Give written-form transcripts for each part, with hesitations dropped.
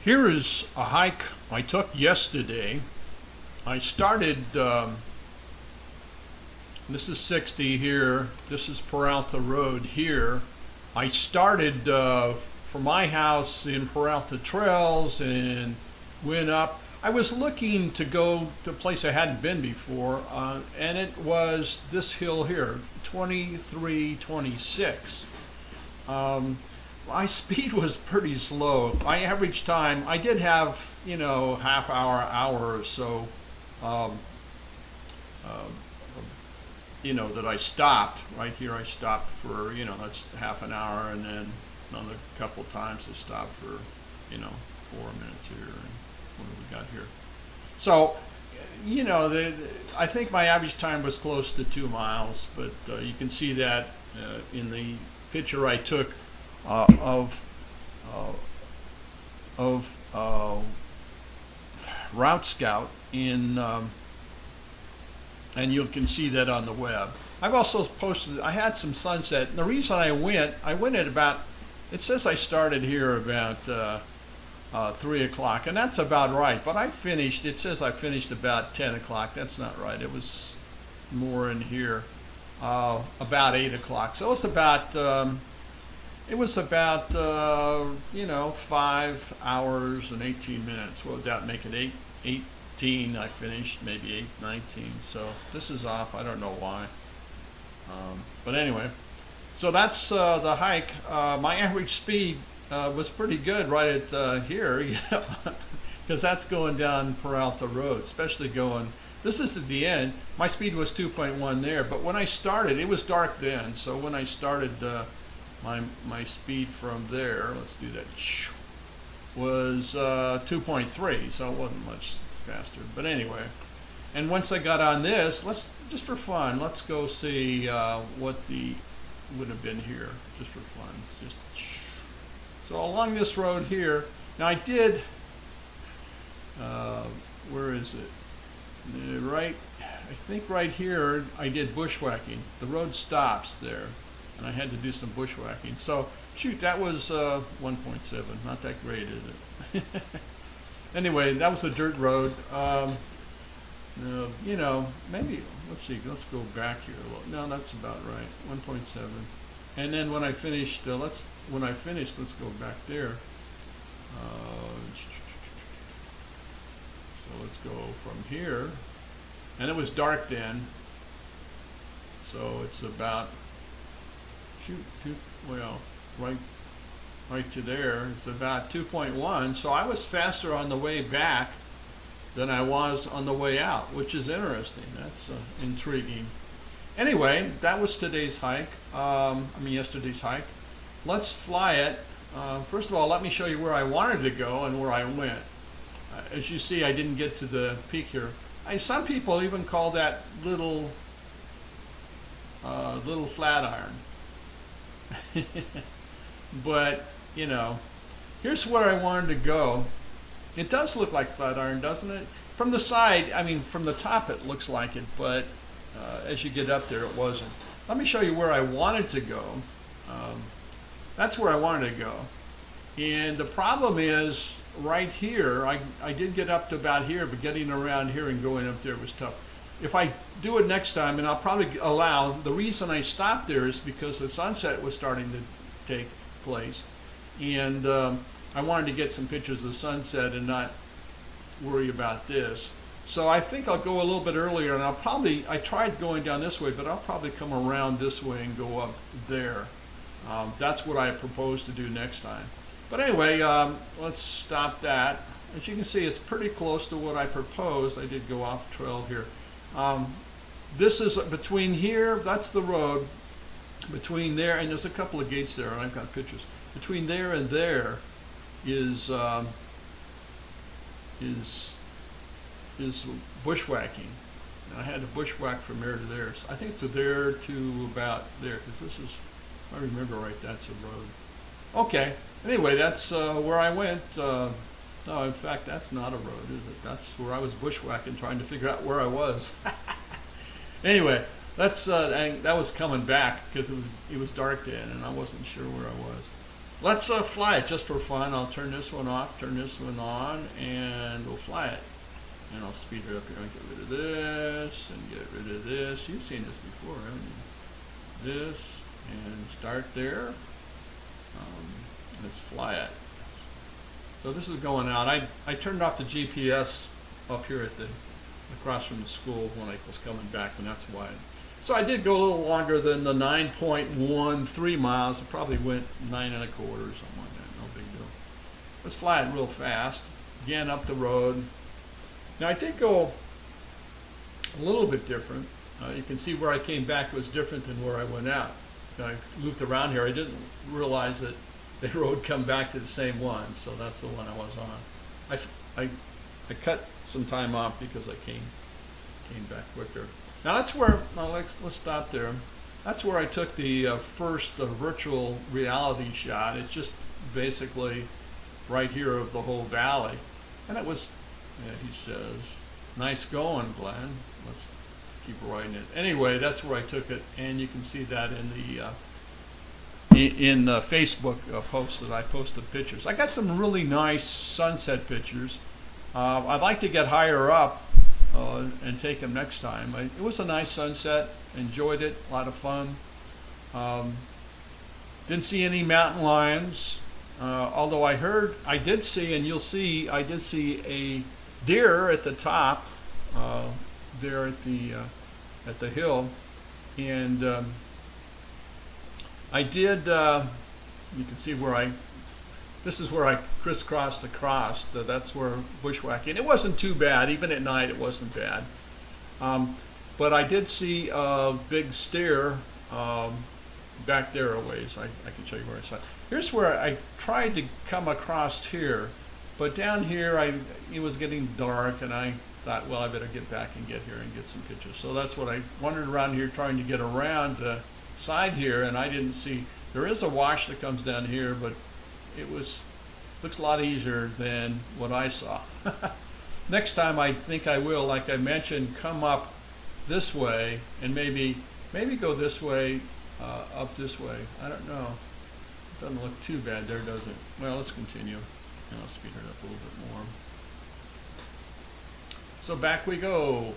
Here is a hike I took yesterday. I started, this is 60 here, this is Peralta Road here. I started from my house in Peralta Trails and went up. I was looking to go to a place I hadn't been before, and it was this hill here, 2326. My speed was pretty slow. My average time, I did have, half hour or so, um, uh, that I stopped. Right here I stopped for, that's half an hour, and then another couple times I stopped for, 4 minutes here, and what do we got here? So, I think my average time was close to 2 miles, but you can see that in the picture I took uh, of uh, of Route Scout and you can see that on the web. I've also posted. I had some sunset. And the reason I went at about. It says I started here about 3 o'clock, and that's about right. But I finished. It says I finished about 10 o'clock. That's not right. It was more in here, about 8 o'clock. So it was about 5 hours and 18 minutes. Well, that make it 18. I finished maybe 8:19. So this is off. I don't know why. But anyway, so that's the hike. My average speed was pretty good right at here, because that's going down Peralta Road, especially going. This is at the end. My speed was 2.1 there, but when I started, it was dark then. So when I started, my speed from there, let's do that, was 2.3, so it wasn't much faster. But anyway, and once I got on this, just for fun, let's go see what the would have been here, just for fun. So along this road here, now I did, where is it? Right, I think right here I did bushwhacking. The road stops there, and I had to do some bushwhacking. So shoot, that was 1.7. Not that great, is it? Anyway, that was a dirt road. Maybe let's see. Let's go back here. No, that's about right. 1.7. And then when I finished, let's go back there. So let's go from here, and it was dark then. So it's about right to there. It's about 2.1. So I was faster on the way back than I was on the way out, which is interesting. That's intriguing. Anyway, that was today's hike. Yesterday's hike. Let's fly it. First of all, let me show you where I wanted to go and where I went. As you see, I didn't get to the peak here. Some people even call that little flat iron. But, here's where I wanted to go. It does look like flat iron, doesn't it? From the side, from the top it looks like it, but as you get up there it wasn't. Let me show you where I wanted to go. That's where I wanted to go. And the problem is, right here, I did get up to about here, but getting around here and going up there was tough. If I do it next time, and I'll probably allow, the reason I stopped there is because the sunset was starting to take place. And I wanted to get some pictures of the sunset and not worry about this. So I think I'll go a little bit earlier, and I tried going down this way, but I'll probably come around this way and go up there. That's what I propose to do next time. But anyway, let's stop that. As you can see, it's pretty close to what I proposed. I did go off trail here. This is between here, that's the road. Between there, and there's a couple of gates there, and I've got pictures. Between there and there is bushwhacking. And I had to bushwhack from there to there. So I think it's there to about there, because this is, if I remember right, that's a road. Okay. Anyway, that's where I went. No, in fact, that's not a road, is it? That's where I was bushwhacking, trying to figure out where I was. Anyway, and that was coming back because it was dark then, and I wasn't sure where I was. let's fly it just for fun. I'll turn this one off, turn this one on, and we'll fly it. And I'll speed it up here and get rid of this and get rid of this. You've seen this before, haven't you? This, and start there. Let's fly it. So this is going out. I turned off the GPS up here at the across from the school when I was coming back, and that's why. So I did go a little longer than the 9.13 miles. I probably went 9 1/4 or something like that. No big deal. Let's fly it real fast. Again, up the road. Now I did go a little bit different. You can see where I came back was different than where I went out. I looped around here. I didn't realize that the road come back to the same one, so that's the one I was on. I cut some time off because I came back quicker. Now that's where, let's stop there. That's where I took the first virtual reality shot. It's just basically right here of the whole valley. And it was, he says, nice going, Glenn. Let's keep writing it. Anyway, that's where I took it, and you can see that in the Facebook post that I posted pictures. I got some really nice sunset pictures. I'd like to get higher up and take them next time. It was a nice sunset. Enjoyed it. A lot of fun. Didn't see any mountain lions, although I did see, and you'll see, I did see a deer at the top there at the hill, and I did. You can see where this is where I crisscrossed across. That's where bushwhacking. It wasn't too bad. Even at night, it wasn't bad. But I did see a big steer back there a ways. I can show you where I saw it. Here's where I tried to come across here, but down here it was getting dark, and I thought, well, I better get back and get here and get some pictures. So that's what I wandered around here trying to get around the side here, and I didn't see. There is a wash that comes down here, but looks a lot easier than what I saw. Next time I think I will, like I mentioned, come up this way and maybe go this way, up this way. I don't know. It doesn't look too bad there, does it? Well, let's continue. And I'll speed it up a little bit more. So back we go.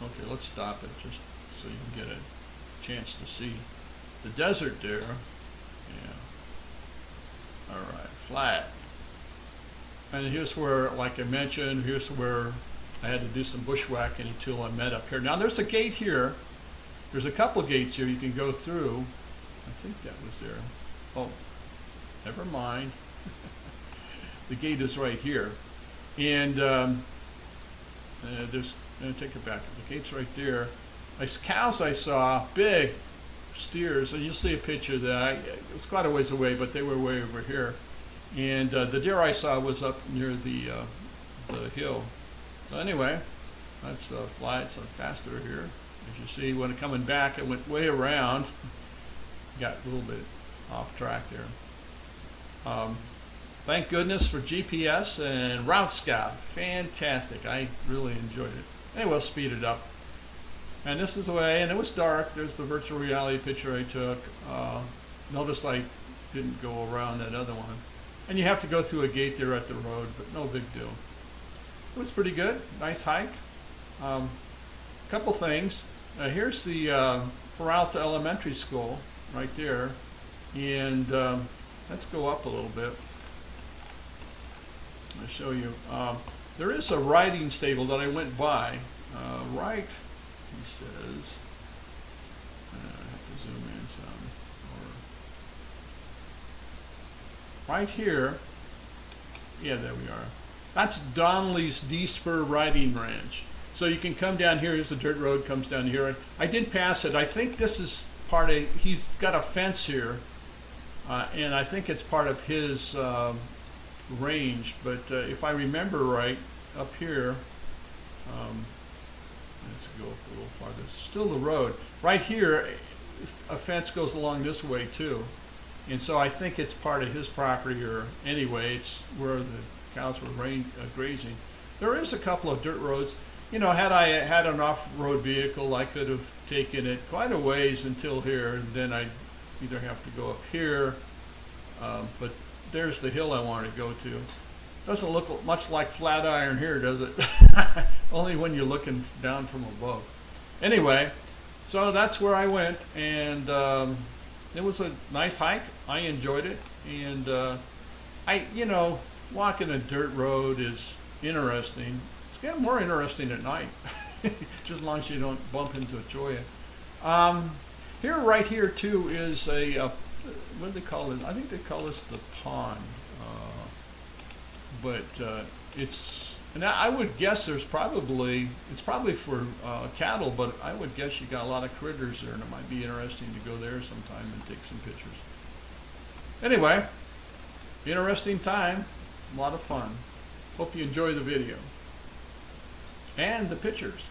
Okay, let's stop it just so you can get a chance to see the desert there. Yeah. All right, flat. And here's where, like I mentioned, here's where I had to do some bushwhacking until I met up here. Now there's a gate here. There's a couple gates here you can go through. I think that was there. Oh, never mind. The gate is right here. And take it back. The gate's right there. Cows I saw, big steers, and you'll see a picture that it's quite a ways away, but they were way over here. And the deer I saw was up near the hill. So anyway, let's fly it some faster here. As you see, when coming back, it went way around. Got a little bit off track there. Thank goodness for GPS and Route Scout. Fantastic. I really enjoyed it. Anyway, we'll speed it up. And this is the way, and it was dark. There's the virtual reality picture I took. Notice I didn't go around that other one. And you have to go through a gate there at the road, but no big deal. It was pretty good. Nice hike. Couple things. Here's the Peralta Elementary School right there. And let's go up a little bit. I'll show you. There is a riding stable that I went by. Right, he says. I have to zoom in some. Right here. Yeah, there we are. That's Donnelly's D-Spur Riding Ranch. So you can come down here. Here's the dirt road, comes down here. I did pass it. I think this is part of, he's got a fence here. And I think it's part of his range. But if I remember right, up here, let's go up a little farther. Still the road. Right here, a fence goes along this way too. And so I think it's part of his property, or anyway, it's where the cows were grazing. There is a couple of dirt roads. You know, had I had an off-road vehicle, I could have taken it quite a ways until here, and then I'd either have to go up here But there's the hill I wanted to go to. Doesn't look much like Flatiron here, does it? Only when you're looking down from above. Anyway, so that's where I went, and it was a nice hike. I enjoyed it, and walking a dirt road is interesting. It's getting more interesting at night, just as long as you don't bump into a cholla. Here, right here too, is what do they call it? I think they call this the pond, but and I would guess it's probably for cattle, but I would guess you got a lot of critters there, and it might be interesting to go there sometime and take some pictures. Anyway, interesting time, a lot of fun. Hope you enjoy the video and the pictures.